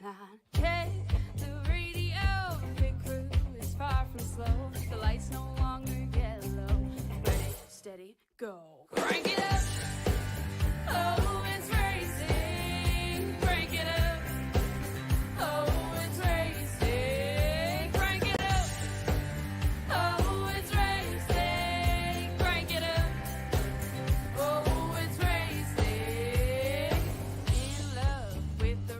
line. Check the radio, pit crew is far from slow. The lights no longer yellow. Ready, steady, go. Crank it up. Oh, it's racing. Crank it up. Oh, it's racing. Crank it up. Oh, it's racing. Crank it up. Oh, it's racing. In love with the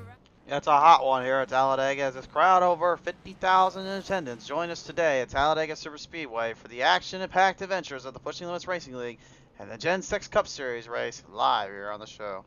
It's a hot one here at Talladega. As this crowd over 50,000 in attendance join us today at Talladega Superspeedway for the action-packed adventures of the Pushing Limits Racing League and the Gen 6 Cup Series race live here on the show.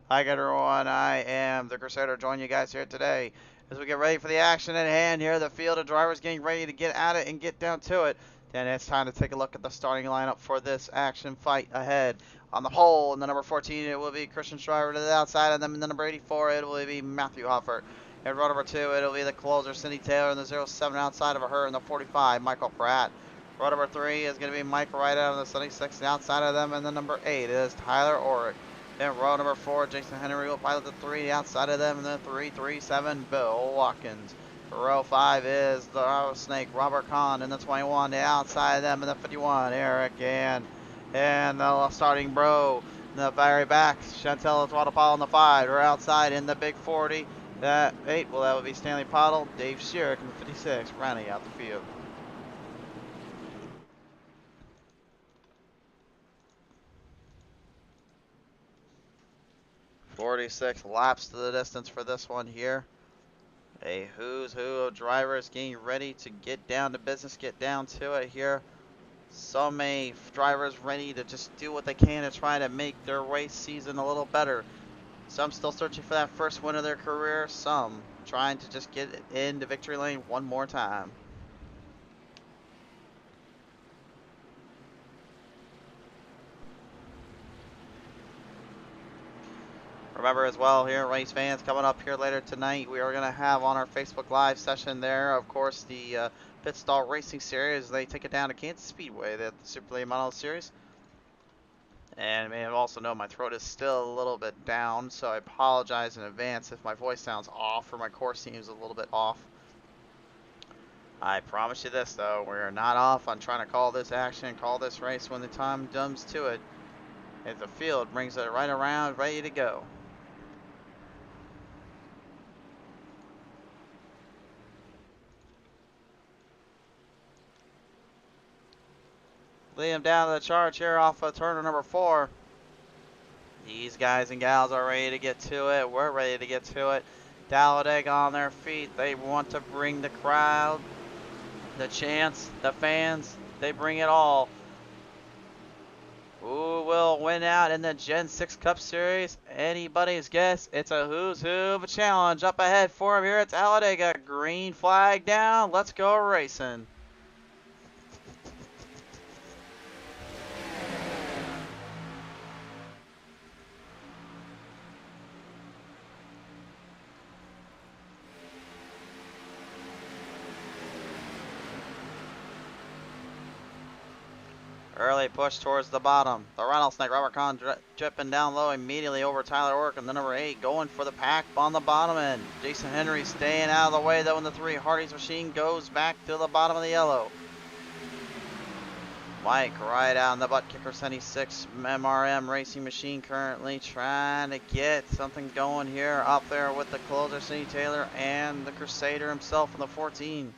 Hi everyone, I am the Crusader joining you guys here today as we get ready for the action at hand here. The field of drivers getting ready to get at it and get down to it. Then it's time to take a look at the starting lineup for this action fight ahead. On the pole, in the number 14, it will be Christian Schreiber to the outside of them. In the number 84, it will be Matthew Hoffert. In row number 2, it'll be the closer, Cindy Taylor, and the 07 outside of her. In the 45, Michael Pratt. Row number 3 is going to be Mike Wright out of the 76, and outside of them. And the number 8 is Tyler Orrick. Then row number 4, Jason Henry will pilot the 3 outside of them. And then 337, Bill Watkins. Row 5 is the rattlesnake, Robert Kahn. In the 21, the outside of them. And the 51, Eric and the starting bro in the very back, Chantel Twaddlepile in the 5. We're outside in the big 40. That 8, well, that would be Stanley Pottle, Dave Sherrick in the 56, rounding out the field. "46 laps to the distance for this one here. A who's who of drivers getting ready to get down to business, get down to it here. So many drivers ready to just do what they can to try to make their race season a little better. Some still searching for that first win of their career. Some trying to just get into victory lane one more time. Remember as well here, race fans, coming up here later tonight, we are going to have on our Facebook Live session there, of course, the Pit Stall Racing Series. They take it down to Kansas Speedway, the Super Late Model Series. And you may have also known my throat is still a little bit down, so I apologize in advance if my voice sounds off or my course seems a little bit off. I promise you this, though, we're not off on trying to call this action, call this race when the time comes to it. If the field brings it right around, ready to go. Lead them down to the charge here off of turn number 4. These guys and gals are ready to get to it. We're ready to get to it. Talladega on their feet. They want to bring the crowd, the chants, the fans. They bring it all. Who will win out in the Gen 6 Cup Series? Anybody's guess. It's a who's who of a challenge up ahead for him here at Talladega. Green flag down. Let's go racing. Early push towards the bottom. The rattlesnake, Robert Kahn, dripping down low immediately over Tyler Orrick. And the number 8 going for the pack on the bottom end. Jason Henry staying out of the way, though, in the 3. Hardy's machine goes back to the bottom of the yellow. Mike right out in the butt kicker, 76 MRM Racing Machine currently trying to get something going here up there with the closer, Cindy Taylor, and the Crusader himself in the 14.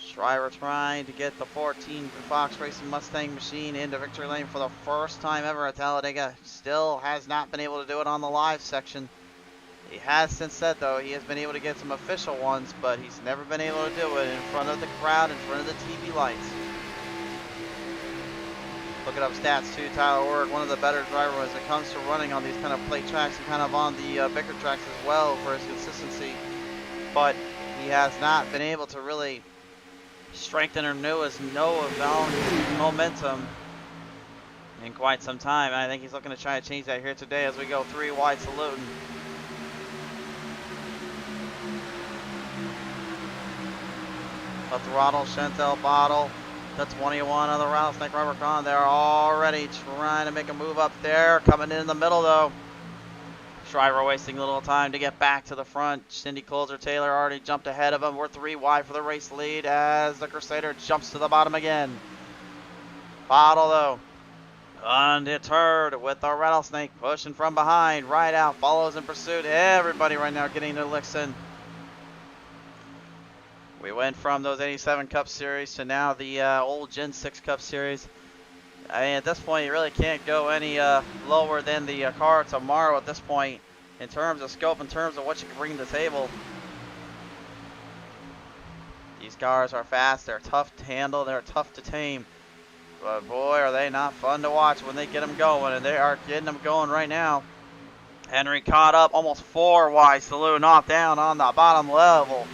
Schreiber trying to get the 14 Fox Racing Mustang machine into victory lane for the first time ever at Talladega. Still has not been able to do it on the live section. He has since said, though, he has been able to get some official ones, but he's never been able to do it in front of the crowd, in front of the TV lights. Looking up stats too, Tyler Orrick, one of the better drivers when it comes to running on these kind of plate tracks and kind of on the bigger tracks as well for his consistency. But he has not been able to really strengthen or renew his momentum in quite some time. I think he's looking to try to change that here today as we go 3 wide saluting. The throttle, Chantel Bottle, the 21 of the rattlesnake, Robert Kahn. They're already trying to make a move up there. Coming in the middle, though. Shriver wasting a little time to get back to the front. Cindy Closer Taylor already jumped ahead of him. We're 3 wide for the race lead as the Crusader jumps to the bottom again. Bottle, though, undeterred with the Rattlesnake pushing from behind. Right out, follows in pursuit. Everybody right now getting their licks in. We went from those 87 Cup Series to now the old Gen 6 Cup Series. I mean, at this point, you really can't go any lower than the car tomorrow at this point in terms of scope, in terms of what you can bring to the table. These cars are fast. They're tough to handle. They're tough to tame. But boy, are they not fun to watch when they get them going, and they are getting them going right now. Henry caught up almost 4 wide. Salute knocked down on the bottom level.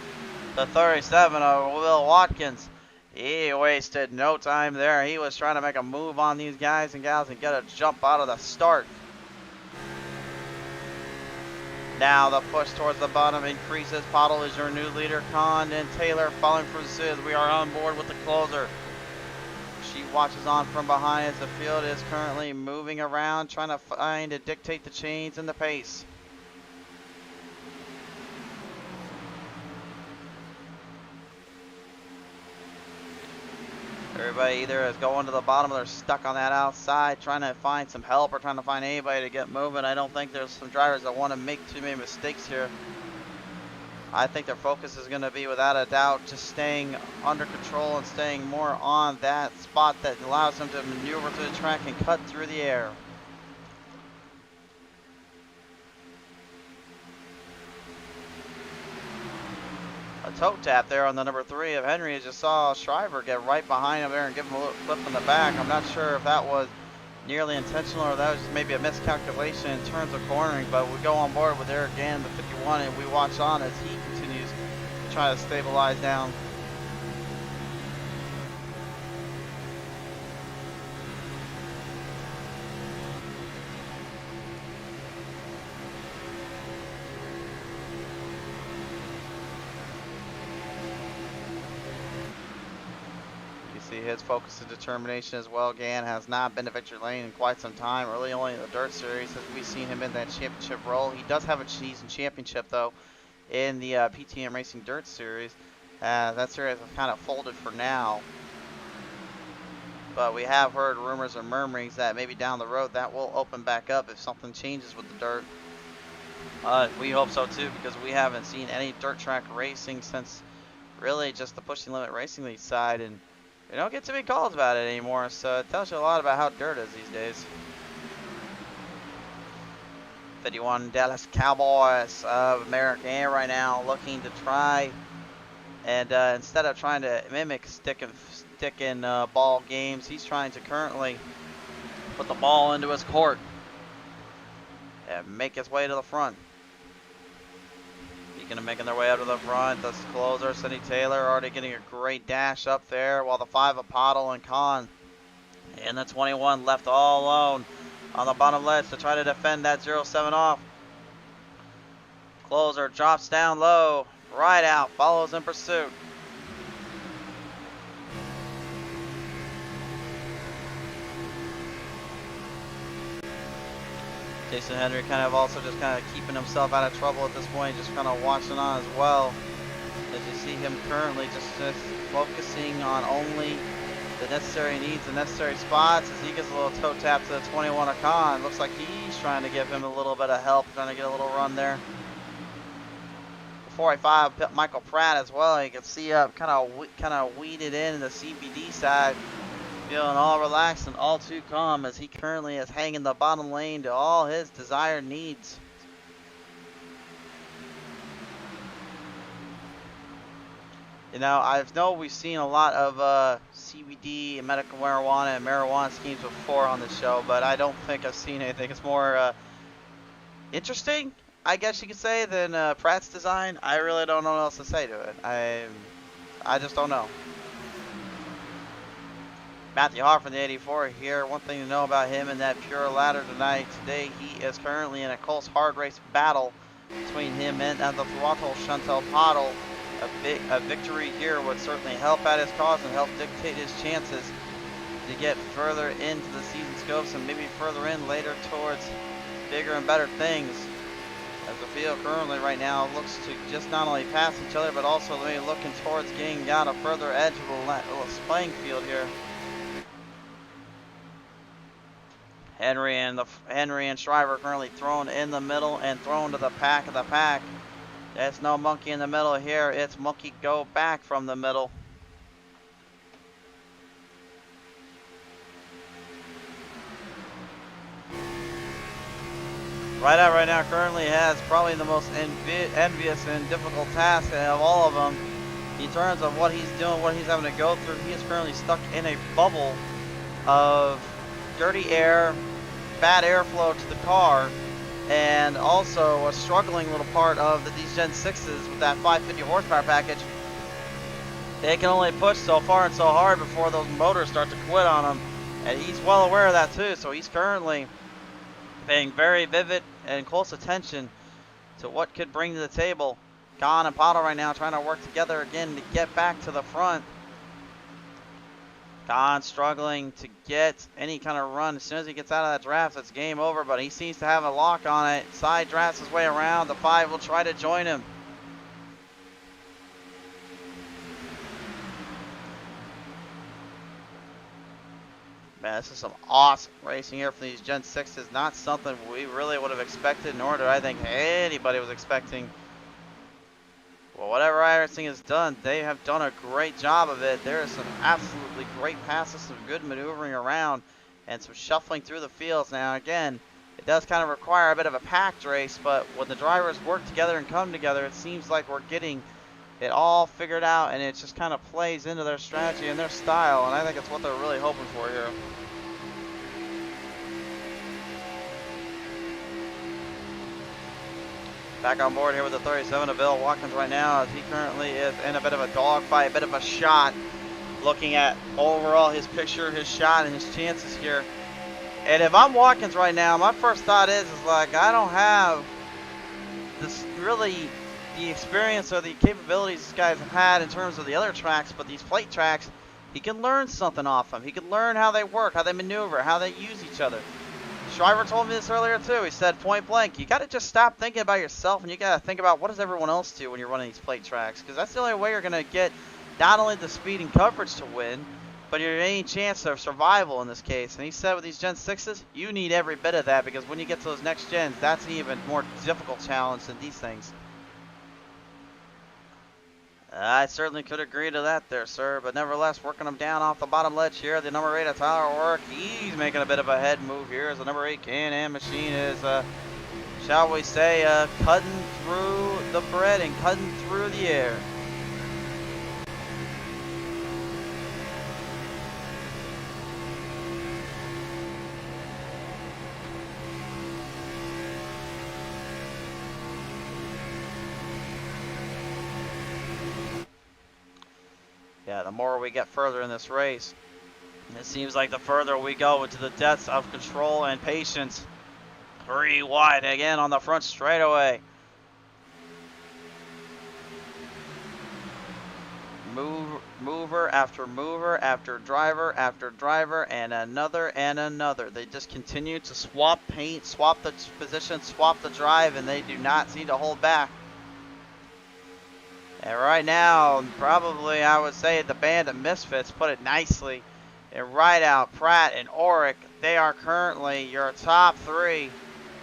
The 37 of Will Watkins. He wasted no time there. He was trying to make a move on these guys and gals and get a jump out of the start. Now the push towards the bottom increases. Pottle is your new leader. Kahn and Taylor following for Sid. We are on board with the closer. She watches on from behind as the field is currently moving around, trying to find and dictate the chains and the pace. Everybody either is going to the bottom or they're stuck on that outside trying to find some help or trying to find anybody to get moving. I don't think there's some drivers that want to make too many mistakes here. I think their focus is going to be, without a doubt, just staying under control and staying more on that spot that allows them to maneuver through the track and cut through the air. A toe tap there on the number 3 of Henry. I just saw Shriver get right behind him there and give him a little flip in the back. I'm not sure if that was nearly intentional or that was just maybe a miscalculation in terms of cornering, but we go on board with Eric Gann, the 51, and we watch on as he continues to try to stabilize down. His focus and determination as well. Gann has not been to victory lane in quite some time. Really only in the dirt series as we've seen him in that championship role. He does have a season championship though in the PTM Racing Dirt Series. That series has kind of folded for now. But we have heard rumors and murmurings that maybe down the road that will open back up if something changes with the dirt. We hope so too, because we haven't seen any dirt track racing since really just the Pushing Limit Racing League side, and we don't get too many calls about it anymore, so it tells you a lot about how dirt is these days. 51 Dallas Cowboys of American Air right now looking to try and instead of trying to mimic stick and ball games, he's trying to currently put the ball into his court and make his way to the front. Making their way up to the front. The closer, Cindy Taylor, already getting a great dash up there, while the 5 of Pottle and Kahn and the 21 left all alone on the bottom ledge to try to defend that 07 off. Closer drops down low, right out, follows in pursuit. Jason Henry kind of also just kind of keeping himself out of trouble at this point, just kind of watching on as well. As you see him currently just focusing on only the necessary needs, the necessary spots, as he gets a little toe tap to the 21 of Khan. Looks like he's trying to give him a little bit of help, trying to get a little run there. 485 Michael Pratt as well. You can see up kind of weeded in the CBD side. Feeling all relaxed and all too calm as he currently is hanging the bottom lane to all his desired needs. You know, I know we've seen a lot of CBD and medical marijuana and marijuana schemes before on the show, but I don't think I've seen anything. It's more interesting, I guess you could say, than Pratt's design. I really don't know what else to say to it. I just don't know. Matthew Hoff from the 84 here. One thing to know about him in that pure ladder tonight. Today he is currently in a close hard race battle between him and the throttle Chantel Pottle. A victory here would certainly help out his cause and help dictate his chances to get further into the season scopes and maybe further in later towards bigger and better things. As the field currently right now looks to just not only pass each other, but also maybe looking towards getting down a further edge of the playing field here. Henry and Shriver currently thrown in the middle and thrown to the pack of the pack. There's no monkey in the middle here. It's monkey go back from the middle. Right now currently has probably the most envious and difficult task of all of them. In terms of what he's doing, what he's having to go through, he is currently stuck in a bubble of dirty air, bad airflow to the car, and also a struggling little part of these Gen 6s with that 550 horsepower package. They can only push so far and so hard before those motors start to quit on them, and he's well aware of that too, so he's currently paying very vivid and close attention to what could bring to the table. Khan and Pato right now trying to work together again to get back to the front. Khan struggling to get any kind of run. As soon as he gets out of that draft, it's game over, but he seems to have a lock on it. Side drafts his way around. The 5 will try to join him. Man, this is some awesome racing here from these Gen 6s. Not something we really would have expected, nor did I think anybody was expecting. Well, whatever iRacing has done, they have done a great job of it. There is some absolutely great passes, some good maneuvering around, and some shuffling through the fields. Now, again, it does kind of require a bit of a packed race, but when the drivers work together and come together, it seems like we're getting it all figured out, and it just kind of plays into their strategy and their style, and I think it's what they're really hoping for here. Back on board here with the 37 of Bill Watkins right now, as he currently is in a bit of a dogfight, a bit of a shot, looking at overall his picture, his shot, and his chances here. And if I'm Watkins right now, my first thought is like, I don't have this really the experience or the capabilities these guys have had in terms of the other tracks, but these plate tracks, he can learn something off them. He can learn how they work, how they maneuver, how they use each other. Shriver told me this earlier too. He said point blank, you got to just stop thinking about yourself and you got to think about what does everyone else do when you're running these plate tracks, because that's the only way you're going to get not only the speed and coverage to win, but you're any chance of survival in this case. And he said with these Gen 6s, you need every bit of that, because when you get to those next gens, that's an even more difficult challenge than these things. I certainly could agree to that there, sir, but nevertheless, working them down off the bottom ledge here. The number 8 of Tyler Orrick, he's making a bit of a head move here as the number 8 Can-Am machine is, shall we say, cutting through the bread and cutting through the air. Yeah, the more we get further in this race, it seems like the further we go into the depths of control and patience. 3 wide again on the front straightaway. Mover after mover after driver, and another and another. They just continue to swap paint, swap the position, swap the drive, and they do not seem to hold back. And right now, probably I would say the band of misfits put it nicely. And right out, Pratt and Orrick, they are currently your top 3.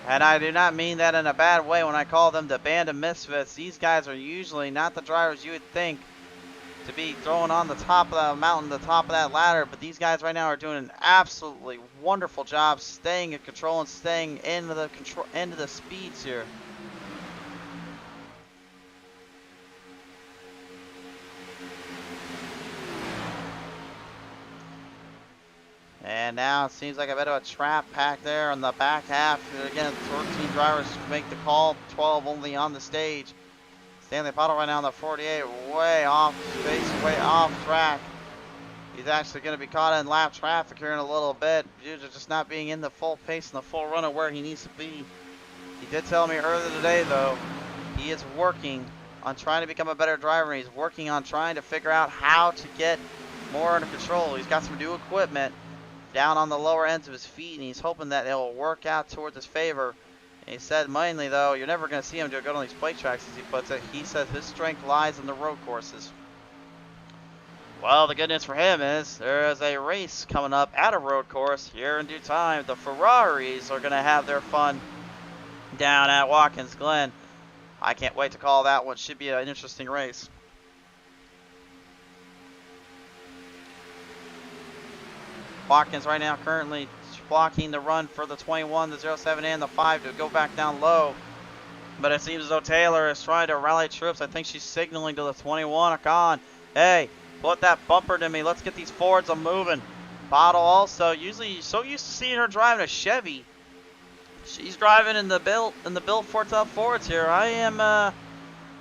And I do not mean that in a bad way when I call them the band of misfits. These guys are usually not the drivers you would think to be thrown on the top of that mountain, the top of that ladder. But these guys right now are doing an absolutely wonderful job staying in control and staying into the speeds here. And now it seems like a bit of a trap pack there on the back half. Again, 13 drivers make the call, 12 only on the stage. Stanley Pato right now on the 48, way off space, way off track. He's actually going to be caught in lap traffic here in a little bit due to just not being in the full pace and the full run of where he needs to be. He did tell me earlier today, though, he is working on trying to become a better driver. He's working on trying to figure out how to get more under control. He's got some new equipment down on the lower ends of his feet, and he's hoping that it will work out towards his favor He said mainly, though, you're never going to see him do good on these plate tracks, as he puts it. He says his strength lies in the road courses. Well, the good news for him is there is a race coming up at a road course here in due time. The Ferraris are going to have their fun down at Watkins Glen. I can't wait to call that one. Should be an interesting race. Watkins right now currently blocking the run for the 21, the 07, and the 5 to go back down low. But it seems as though Taylor is trying to rally troops. I think she's signaling to the 21. Con, hey, put that bumper to me. Let's get these Fords moving. Bottle also usually so used to seeing her driving a Chevy. She's driving in the Bill Fortel Fords here. I'm a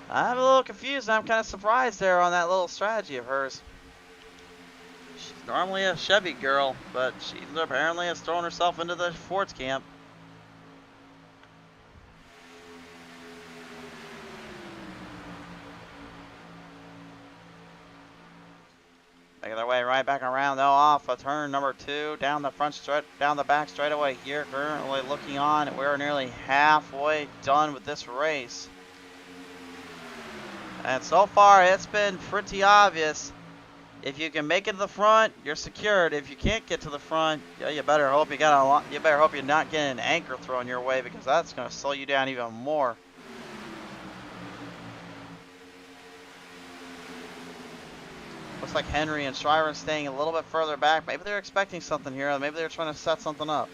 little confused. I'm kind of surprised there on that little strategy of hers. She's normally a Chevy girl, but she apparently has thrown herself into the Fords camp. Making their way right back around though, off of turn number 2, down the back straightaway here. Currently looking on, we're nearly halfway done with this race. And so far, it's been pretty obvious. If you can make it to the front, you're secured. If you can't get to the front, you better hope you're not getting an anchor thrown your way, because that's going to slow you down even more. Looks like Henry and Shriver staying a little bit further back. Maybe they're expecting something here. Maybe they're trying to set something up.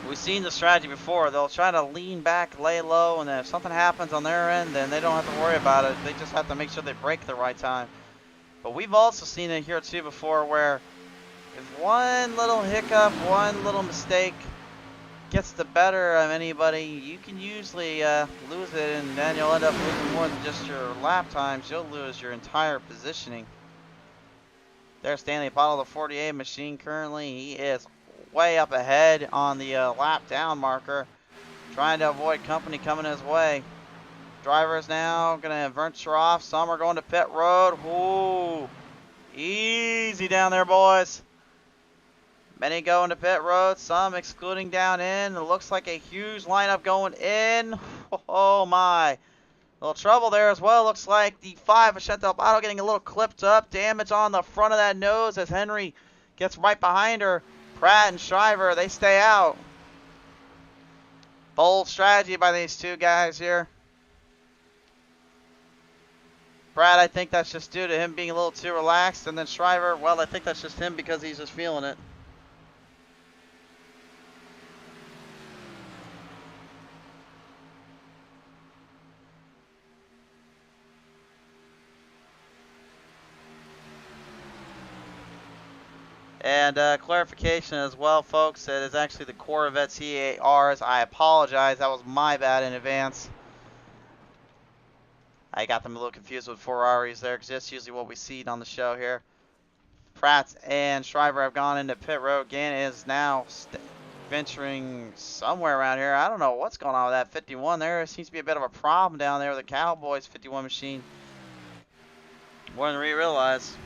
We've seen the strategy before. They'll try to lean back, lay low, and then if something happens on their end, then they don't have to worry about it. They just have to make sure they brake the right time. But we've also seen it here too before, where if one little hiccup, one little mistake gets the better of anybody, you can usually lose it, and then you'll end up losing more than just your lap times. You'll lose your entire positioning. There's Stanley Bottle, the 48 machine currently. He is way up ahead on the lap down marker, trying to avoid company coming his way. Drivers now going to venture off. Some are going to pit road. Ooh, easy down there, boys. Many going to pit road, some excluding down in. It looks like a huge lineup going in. Oh my. A little trouble there as well. Looks like the 5 of Chantal Bottle getting a little clipped up. Damage on the front of that nose as Henry gets right behind her. Pratt and Shriver, they stay out. Bold strategy by these two guys here. Pratt, I think that's just due to him being a little too relaxed. And then Shriver, well, I think that's just him because he's just feeling it. And clarification as well, folks, it is actually the Corvette CARs. I apologize, that was my bad in advance. I got them a little confused with Ferraris there, because that's usually what we see on the show here. Pratt and Shriver have gone into pit road. Gann is now venturing somewhere around here. I don't know what's going on with that 51 there. It seems to be a bit of a problem down there with the Cowboys 51 machine. More than we realize.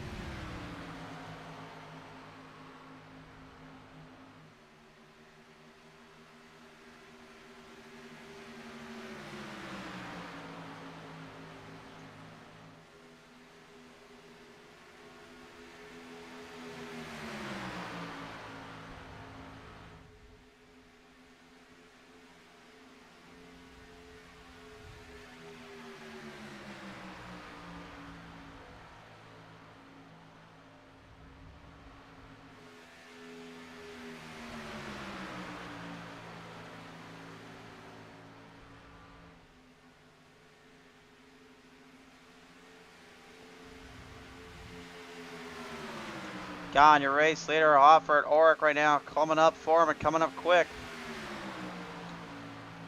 Gone, your race leader, Hoffert, Oric right now, coming up for him and coming up quick.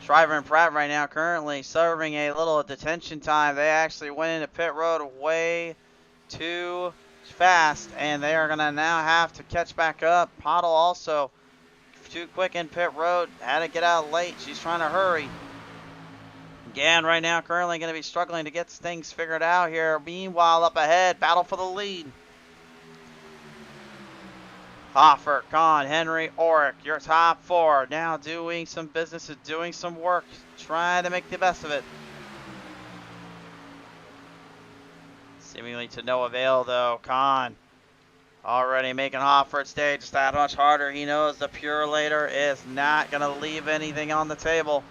Shriver and Pratt right now currently serving a little detention time. They actually went into pit road way too fast, and they are going to now have to catch back up. Pottle also too quick in pit road, had to get out late. She's trying to hurry. Gann right now currently going to be struggling to get things figured out here. Meanwhile, up ahead, battle for the lead. Hoffer, Kahn, Henry, Oric, your top four. Now doing some business and doing some work. Trying to make the best of it. Seemingly to no avail, though. Kahn already making Hoffer stay just that much harder. He knows the Purelator is not going to leave anything on the table.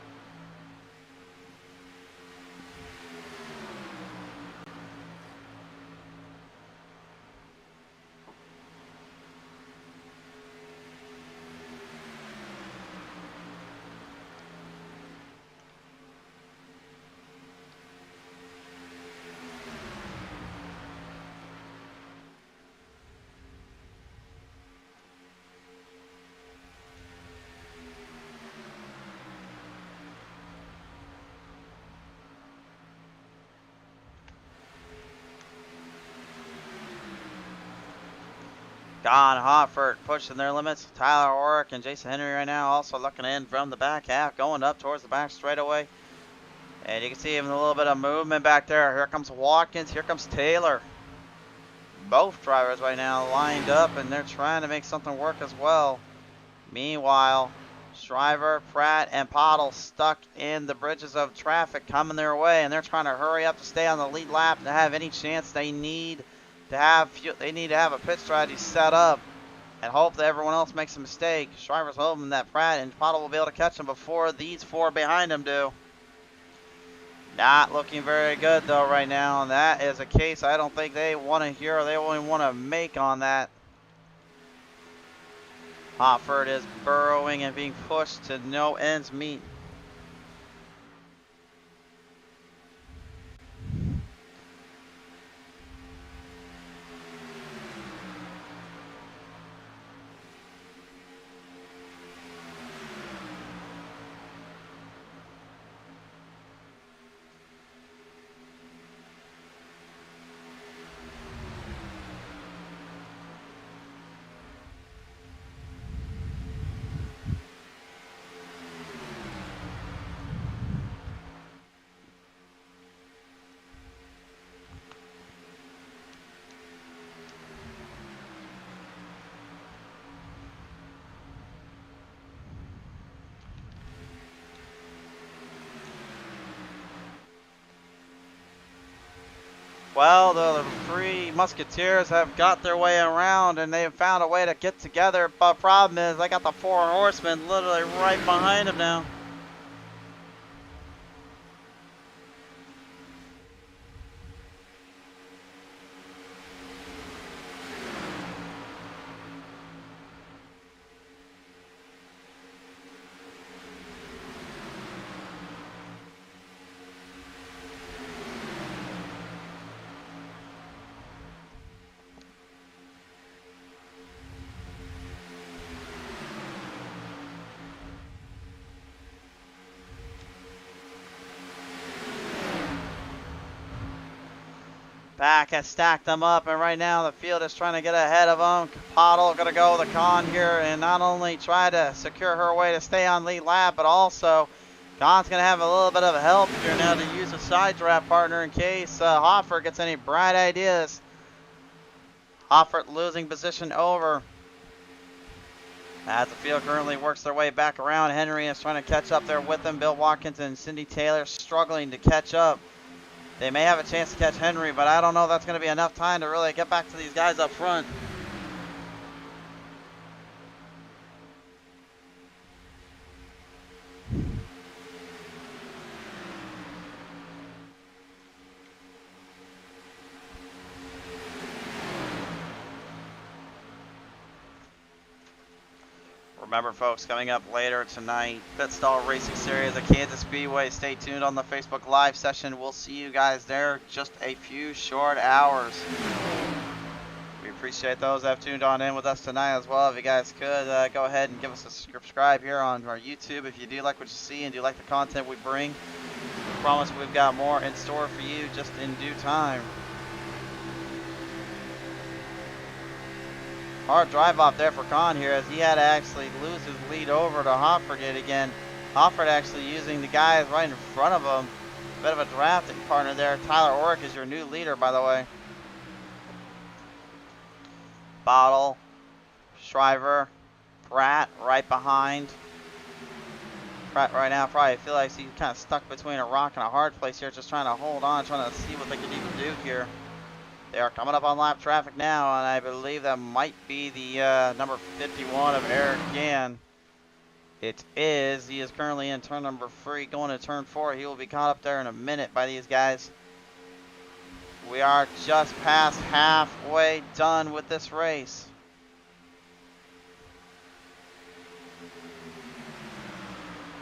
Gone, Hoffert pushing their limits. Tyler Oric and Jason Henry right now also looking in from the back half, going up towards the back straightaway. And you can see even a little bit of movement back there. Here comes Watkins, here comes Taylor. Both drivers right now lined up, and they're trying to make something work as well. Meanwhile, Shriver, Pratt, and Pottle stuck in the bridges of traffic coming their way, and they're trying to hurry up to stay on the lead lap and to have any chance they need to have a pit strategy set up and hope that everyone else makes a mistake. Shriver's hoping that Pratt and Pottle will be able to catch them before these four behind him do. Not looking very good though right now, and that is a case I don't think they want to hear or they only want to make on that. Hoffer is burrowing and being pushed to no ends meet. Well, the three Musketeers have got their way around and they've found a way to get together. But the problem is, I got the four horsemen literally right behind them now. Back has stacked them up, and right now the field is trying to get ahead of them. Pottle going to go with the Con here and not only try to secure her way to stay on lead lap, but also Con's going to have a little bit of help here now to use a side draft partner in case Hoffer gets any bright ideas. Hoffer losing position over. As the field currently works their way back around, Henry is trying to catch up there with them. Bill Watkins and Cindy Taylor struggling to catch up. They may have a chance to catch Henry, but I don't know if that's going to be enough time to really get back to these guys up front. Remember, folks, coming up later tonight, Pit Stall Racing Series at Kansas Speedway. Stay tuned on the Facebook Live session. We'll see you guys there just a few short hours. We appreciate those that have tuned on in with us tonight as well. If you guys could, go ahead and give us a subscribe here on our YouTube. If you do like what you see and do like the content we bring, we promise we've got more in store for you just in due time. Hard drive off there for Con here as he had to actually lose his lead over to Hofford yet again. Hofford actually using the guys right in front of him. Bit of a drafting partner there. Tyler Oric is your new leader, by the way. Bottle, Shriver, Pratt right behind. Pratt right now probably feel like he's kind of stuck between a rock and a hard place here, just trying to hold on, trying to see what they can even do here. They are coming up on lap traffic now, and I believe that might be the number 51 of Eric Gann. It is. He is currently in turn number 3, going to turn 4. He will be caught up there in a minute by these guys. We are just past halfway done with this race.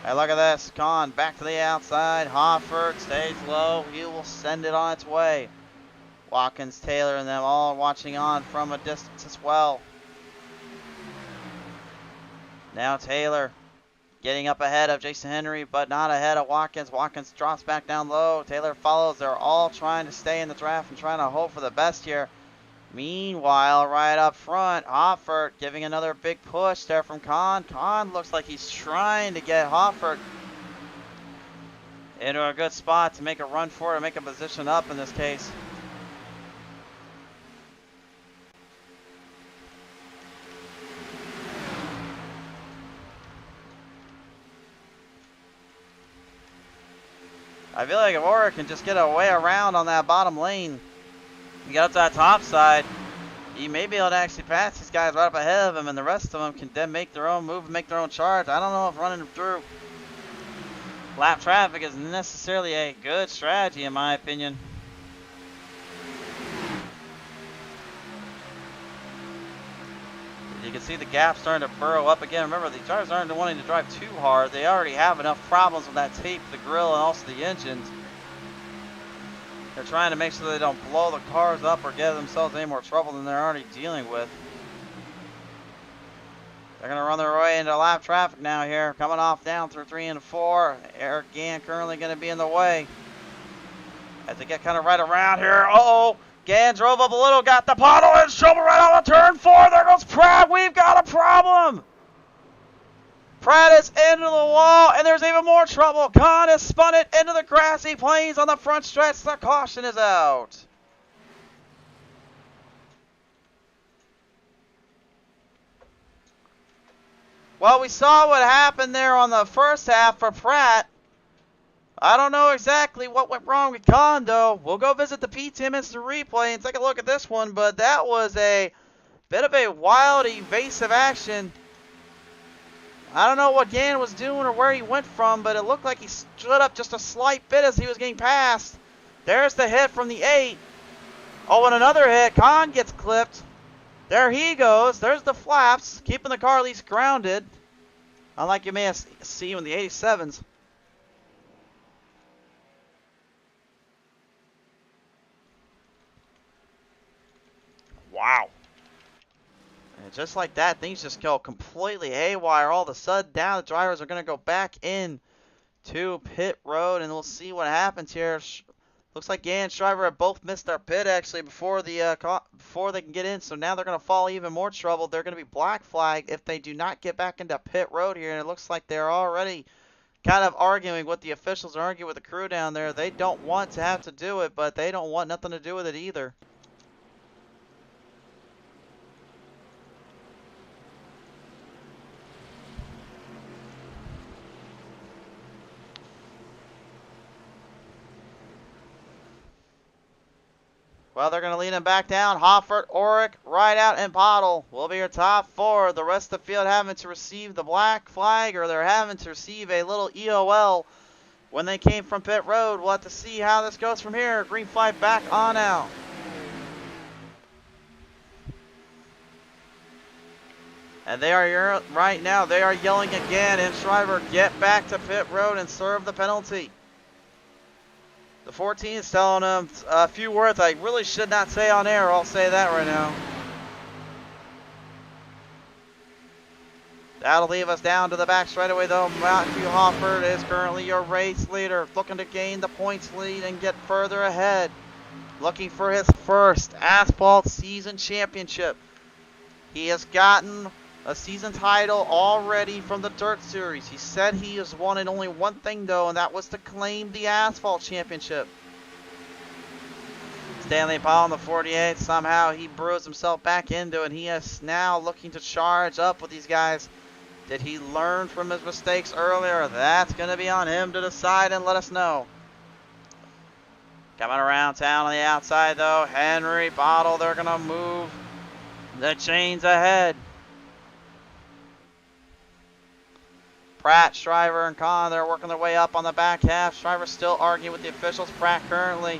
Hey, look at this. Kahn back to the outside. Hofford stays low. He will send it on its way. Watkins, Taylor, and them all watching on from a distance as well. Now Taylor getting up ahead of Jason Henry, but not ahead of Watkins. Watkins drops back down low. Taylor follows. They're all trying to stay in the draft and trying to hope for the best here. Meanwhile, right up front, Hoffert giving another big push there from Kahn. Kahn looks like he's trying to get Hoffert into a good spot to make a run for it, make a position up in this case. I feel like if Orr can just get a way around on that bottom lane, you get up to that top side, he may be able to actually pass these guys right up ahead of him, and the rest of them can then make their own move and make their own charge. I don't know if running through lap traffic is necessarily a good strategy in my opinion. You can see the gap starting to burrow up again. Remember, the drivers aren't wanting to drive too hard. They already have enough problems with that tape, the grill, and also the engines. They're trying to make sure they don't blow the cars up or get themselves any more trouble than they're already dealing with. They're going to run their way into lap traffic now here. Coming off down through 3 and 4. Eric Gann currently going to be in the way. As they get kind of right around here. Uh-oh. Gann drove up a little, got the puddle, and Schubert right on the turn 4. There goes Pratt. We've got a problem. Pratt is into the wall, and there's even more trouble. Kahn has spun it into the grassy plains on the front stretch. The caution is out. Well, we saw what happened there on the first half for Pratt. I don't know exactly what went wrong with Kahn, though. We'll go visit the P10 instant replay and take a look at this one, but that was a bit of a wild, evasive action. I don't know what Gann was doing or where he went from, but it looked like he stood up just a slight bit as he was getting passed. There's the hit from the 8. Oh, and another hit. Kahn gets clipped. There he goes. There's the flaps, keeping the car at least grounded. Unlike you may have seen in the 87s. Wow. And just like that, things just go completely haywire. All of a sudden, now the drivers are going to go back in to pit road, and we'll see what happens here. Looks like Gann and Shriver have both missed their pit, actually, before they can get in. So now they're going to fall even more trouble. They're going to be black flagged if they do not get back into pit road here. And it looks like they're already kind of arguing with the officials, arguing with the crew down there. They don't want to have to do it, but they don't want nothing to do with it either. Well, they're going to lead him back down. Hoffert, Oric, Rideout, and Pottle will be your top 4. The rest of the field having to receive the black flag, or they're having to receive a little EOL when they came from pit road. We'll have to see how this goes from here. Green flag back on out. And they are, right now, they are yelling again. And Shriver, get back to pit road and serve the penalty. The 14 is telling him a few words I really should not say on air. I'll say that right now. That'll leave us down to the back straightaway, though. Matthew Hoffert is currently your race leader, looking to gain the points lead and get further ahead. Looking for his first asphalt season championship. He has gotten a season title already from the Dirt Series. He said he has wanted only one thing, though, and that was to claim the Asphalt Championship. Stanley Paul in the 48. Somehow he bruised himself back into it. He is now looking to charge up with these guys. Did he learn from his mistakes earlier? That's going to be on him to decide and let us know. Coming around town on the outside, though. Henry, Bottle, they're going to move the chains ahead. Pratt, Shriver, and Kahn, they're working their way up on the back half. Shriver still arguing with the officials. Pratt currently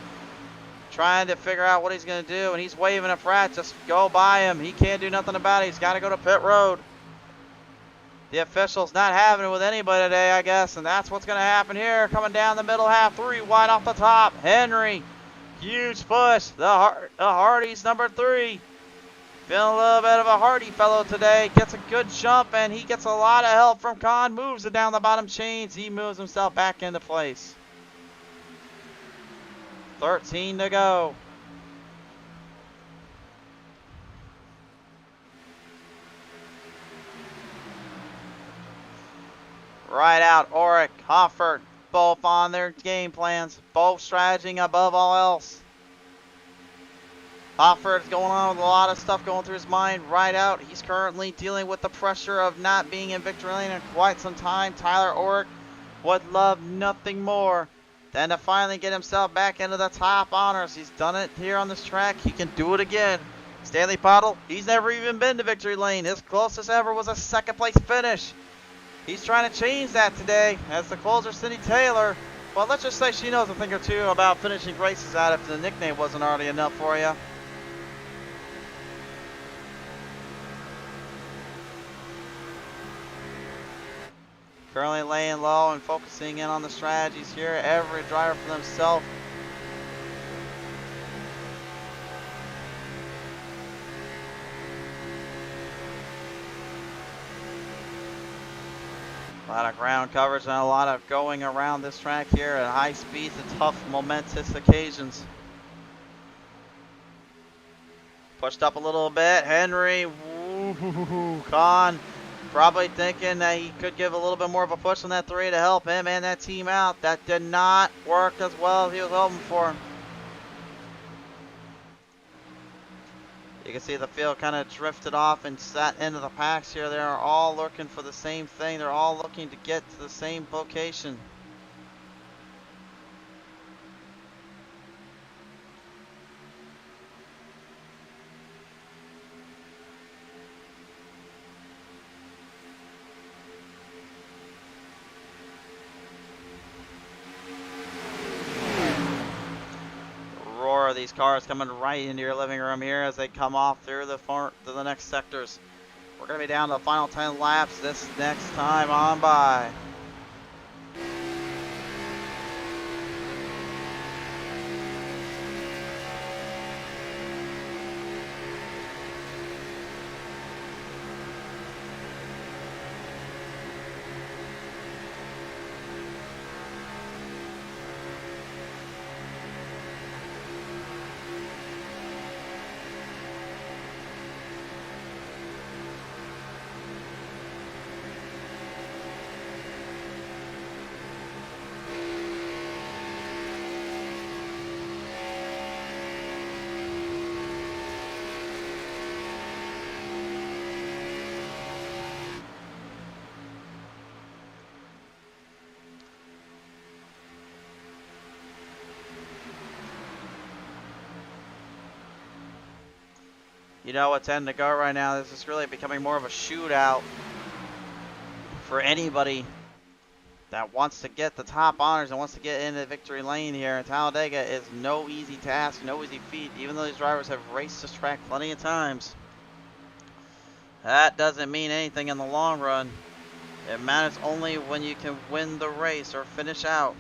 trying to figure out what he's going to do, and he's waving at Pratt. Just go by him. He can't do nothing about it. He's got to go to pit road. The officials not having it with anybody today, I guess, and that's what's going to happen here. Coming down the middle half, 3 wide off the top. Henry, huge push. The Hardys, number 3. Feeling a little bit of a hardy fellow today. Gets a good jump, and he gets a lot of help from Kahn. Moves it down the bottom chains. He moves himself back into place. 13 to go. Right out, Oric, Hoffert, both on their game plans. Both strategizing above all else. Hoffert's going on with a lot of stuff going through his mind. Right out, he's currently dealing with the pressure of not being in victory lane in quite some time. Tyler Oric would love nothing more than to finally get himself back into the top honors. He's done it here on this track. He can do it again. Stanley Pottle, he's never even been to victory lane. His closest ever was a second place finish. He's trying to change that today as the closer, Cindy Taylor. Well, let's just say she knows a thing or two about finishing races out if the nickname wasn't already enough for you. Currently laying low and focusing in on the strategies here. Every driver for themselves. A lot of ground coverage and a lot of going around this track here at high speeds and tough, momentous occasions. Pushed up a little bit. Henry, Kahn, probably thinking that he could give a little bit more of a push on that 3 to help him and that team out. That did not work as well as he was hoping for. You can see the field kind of drifted off and sat into the packs here. They are all looking for the same thing. They're all looking to get to the same location. These cars coming right into your living room here as they come off through the next sectors. We're going to be down to the final 10 laps this next time on by. You know what's end to go right now. This is really becoming more of a shootout for anybody that wants to get the top honors and wants to get into victory lane here. And Talladega is no easy task, no easy feat, even though these drivers have raced this track plenty of times. That doesn't mean anything in the long run. It matters only when you can win the race or finish out.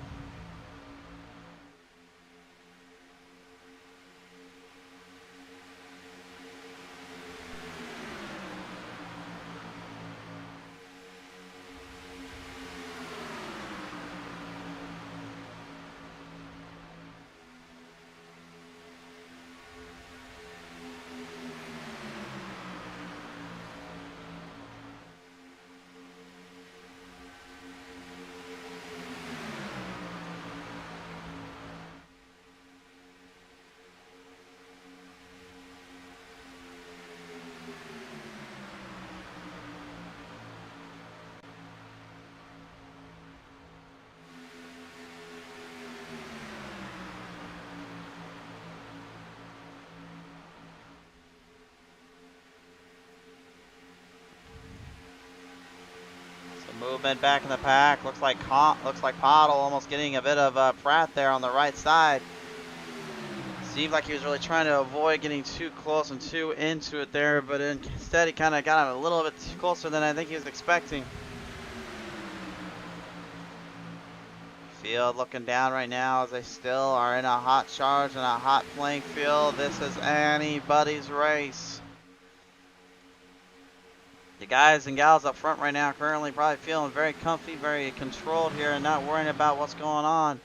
bit back in the pack. Looks like Pottle almost getting a bit of Pratt there on the right side. Seemed like he was really trying to avoid getting too close and too into it there, but instead he kind of got him a little bit closer than I think he was expecting. Field looking down right now as they still are in a hot charge and a hot playing field. This is anybody's race. The guys and gals up front right now currently probably feeling very comfy, very controlled here and not worrying about what's going on.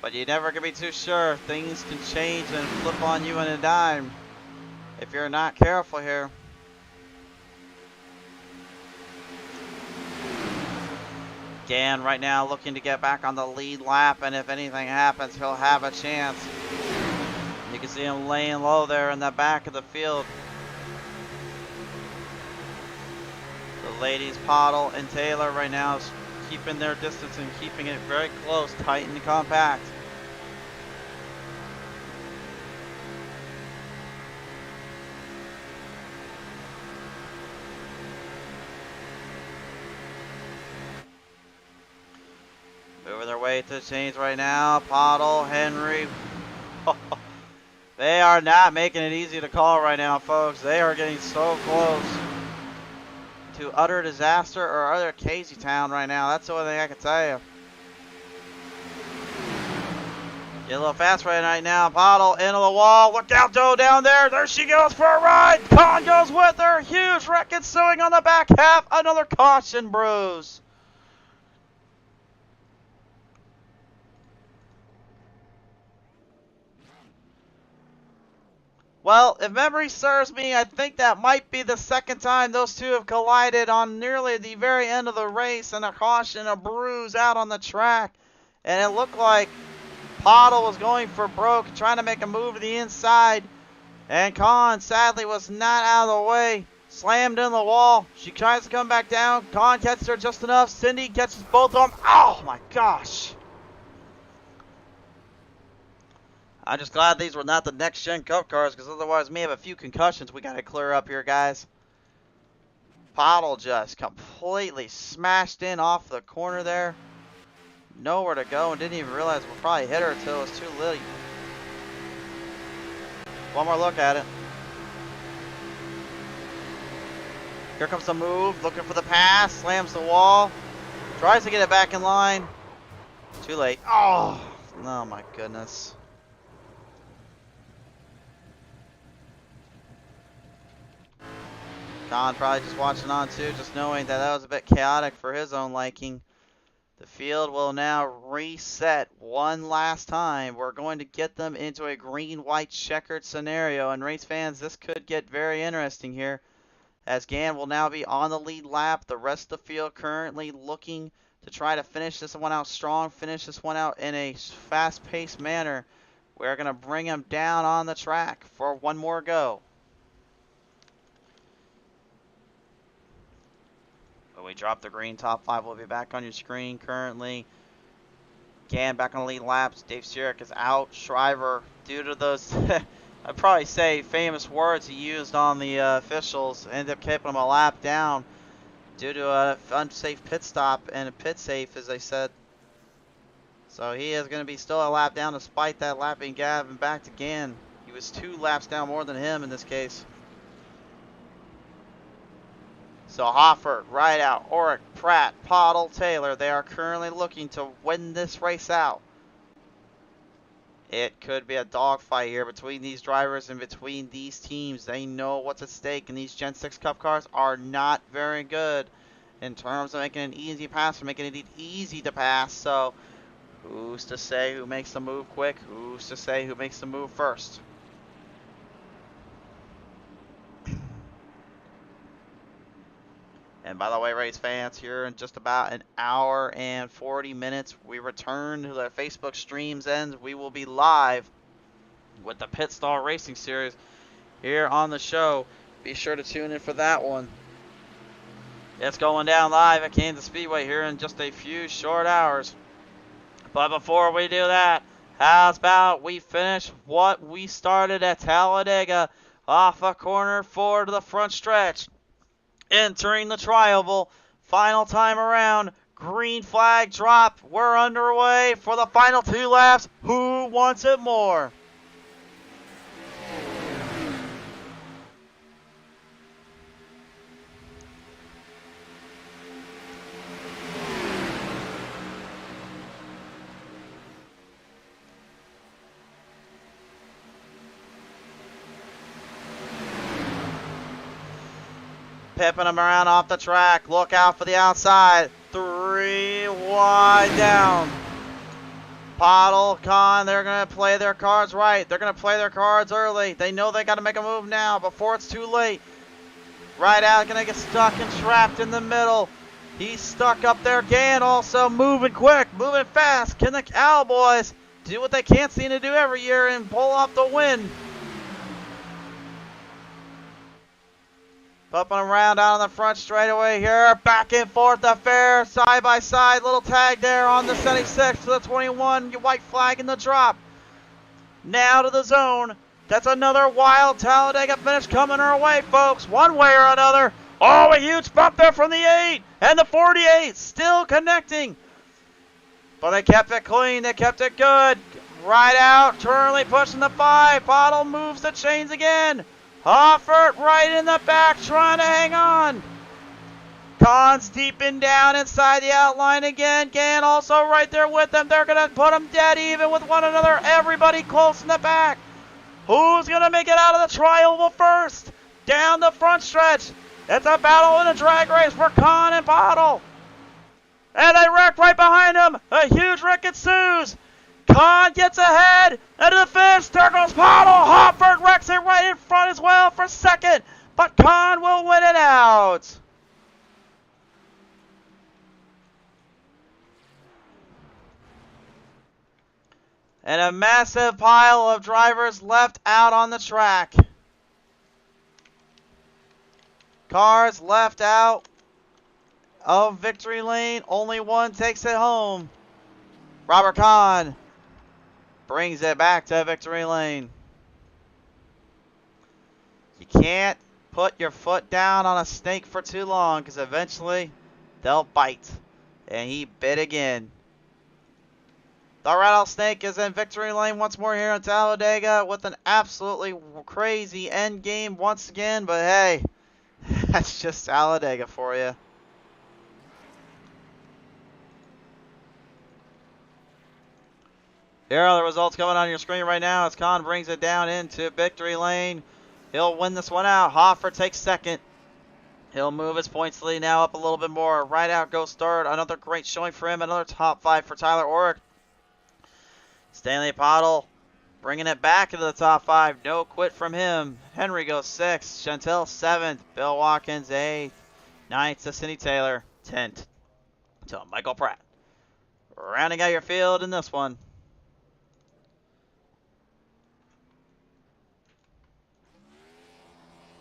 But you never can be too sure. Things can change and flip on you in a dime if you're not careful here. Gann right now looking to get back on the lead lap, and if anything happens, he'll have a chance. You can see him laying low there in the back of the field. The ladies, Pottle and Taylor right now is keeping their distance and keeping it very close, tight and compact. Moving their way to the chains right now. Pottle, Henry. They are not making it easy to call right now, folks. They are getting so close to utter disaster or utter Casey Town right now. That's the only thing I can tell you. Get a little fast right now. Pottle into the wall. Look out, Doe down there. There she goes for a ride. Con goes with her. Huge wreck ensuing on the back half. Another caution bruise. Well, if memory serves me, I think that might be the second time those two have collided on nearly the very end of the race, and a caution, a bruise out on the track. And it looked like Pottle was going for broke, trying to make a move to the inside. And Con, sadly, was not out of the way. Slammed in the wall. She tries to come back down. Con catches her just enough. Cindy catches both of them. Oh, my gosh. I'm just glad these were not the next gen cup cars, because otherwise we have a few concussions we got to clear up here, guys. Pottle just completely smashed in off the corner there. Nowhere to go, and didn't even realize we'll probably hit her until it was too late. One more look at it. Here comes the move, looking for the pass, slams the wall, tries to get it back in line. Too late. Oh my goodness. Don probably just watching on too, just knowing that was a bit chaotic for his own liking. The field will now reset one last time. We're going to get them into a green-white checkered scenario. And race fans, this could get very interesting here, as Gann will now be on the lead lap. The rest of the field currently looking to try to finish this one out strong, finish this one out in a fast-paced manner. We're going to bring him down on the track for one more go. When we drop the green, top five will be back on your screen currently. Gann back on the lead laps. Dave Sherrick is out. Shriver, due to those, I'd probably say, famous words he used on the officials, ended up keeping him a lap down due to an unsafe pit stop and a pit safe, as they said. So he is going to be still a lap down despite that lapping Gavin back to Gann. He was 2 laps down more than him in this case. So Hoffert, Rideout, Oric, Pratt, Pottle, Taylor, they are currently looking to win this race out. It could be a dogfight here between these drivers and between these teams. They know what's at stake, and these Gen 6 Cup cars are not very good in terms of making an easy pass or making it easy to pass. So who's to say who makes the move quick? Who's to say who makes the move first? And by the way, race fans, here in just about an hour and 40 minutes, we return to the Facebook streams end. We will be live with the Pit Stall Racing Series here on the show. Be sure to tune in for that one. It's going down live at Kansas Speedway here in just a few short hours. But before we do that, how's about we finish what we started at Talladega off a corner 4 to the front stretch. Entering the tri-oval Final time around. Green flag drop. We're underway for the final 2 laps. Who wants it more? Pipping him around off the track. Look out for the outside. 3 wide down. Pottle, Khan, they're going to play their cards right. They're going to play their cards early. They know they got to make a move now before it's too late. Right out, going to get stuck and trapped in the middle. He's stuck up there. Gann also moving quick, moving fast. Can the Cowboys do what they can't seem to do every year and pull off the win? Pumping around out on the front straightaway here. Back and forth affair. Side by side. Little tag there on the 76 to the 21. White flag in the drop. Now to the zone. That's another wild Talladega finish coming our way, folks. One way or another. Oh, a huge bump there from the 8. And the 48 still connecting. But they kept it clean. They kept it good. Right out. Turley pushing the 5. Bottle moves the chains again. Hoffert right in the back trying to hang on. Khan's deeping down inside the outline again. Gann also right there with them. They're going to put them dead even with one another. Everybody close in the back. Who's going to make it out of the tri-oval first? Down the front stretch. It's a battle in a drag race for Khan and Bottle. And they wreck right behind him. A huge wreck ensues. Khan gets ahead, and to the finish, there goes Pottle. Hoffert wrecks it right in front as well for second, but Khan will win it out. And a massive pile of drivers left out on the track. Cars left out of victory lane. Only one takes it home. Robert Kahn brings it back to victory lane. You can't put your foot down on a snake for too long because eventually they'll bite. And he bit again. The rattlesnake is in victory lane once more here in Talladega with an absolutely crazy end game once again. But hey, that's just Talladega for you. Here are the results coming on your screen right now as Khan brings it down into victory lane. He'll win this one out. Hoffer takes second. He'll move his points lead now up a little bit more. Right out goes third. Another great showing for him. Another top 5 for Tyler Orrick. Stanley Pottle bringing it back into the top 5. No quit from him. Henry goes 6th. Chantel 7th. Bill Watkins 8th. 9th to Cindy Taylor. 10th to Michael Pratt. Rounding out your field in this one.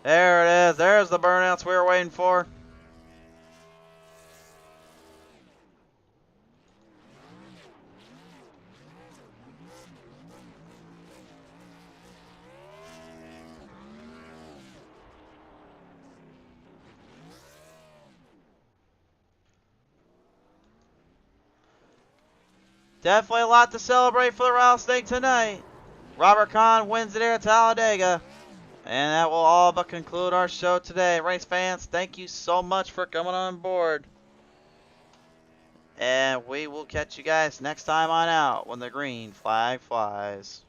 There it is. There's the burnouts we were waiting for. Definitely a lot to celebrate for the Rattlesnake tonight. Robert Kahn wins it here at Talladega. And that will all but conclude our show today. Race fans, thank you so much for coming on board. And we will catch you guys next time on out when the green flag flies.